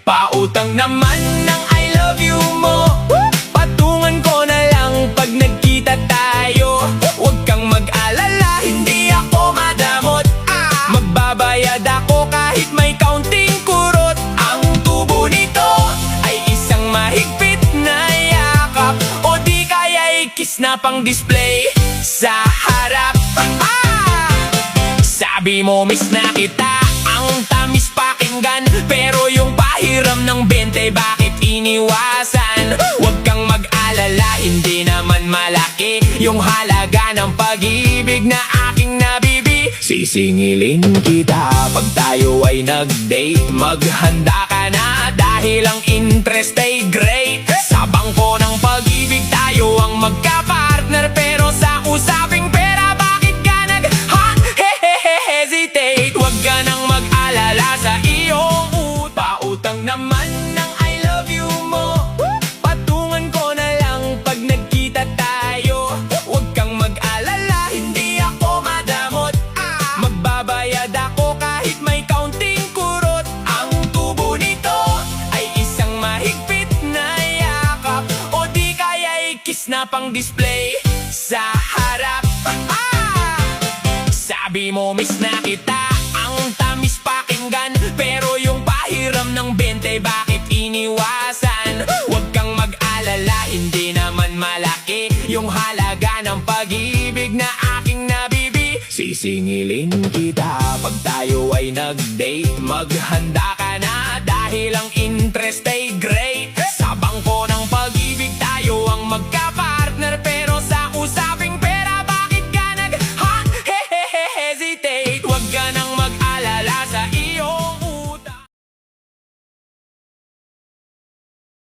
Pautang naman ng I love you mo, patungan ko na lang pag nagkita tayo. Huwag kang mag-alala, hindi ako madamot. Magbabayad ako kahit may kaunting kurot. Ang tubo nito ay isang mahigpit na yakap, o di kaya kiss na pang display sa harap. Sabi mo miss na kita, ang tamis pakinggan, pero yung pahiram ng 20 bakit iniwasan? Huwag kang mag-alala, hindi naman malaki yung halaga ng pag-ibig na aking nabibi. Sisingilin kita pag tayo ay nag-date, maghanda ka na dahil ang interest ay great. Sa bangko ng pag-ibig tayo ang magka-partner, pero sa usaping pera bakit ka hesitate? Huwag ka nang mag-alala sa iyong pautang naman ng I love you mo, patungan ko na lang pag nagkita tayo. Huwag kang mag-alala, hindi ako madamot. Magbabayad ako kahit may kaunting kurot. Ang tubo nito ay isang mahigpit na yakap, o di kaya kiss na pang display sa harap. Sabi mo miss na kita, ang tamis pakinggan, pero yung pahiram ng 20 bakit iniwasan? Huwag kang mag-alala, hindi naman malaki yung halaga ng pag-ibig na aking nabibi. Sisingilin kita pag tayo ay nag-date, maghanda ka na dahil ang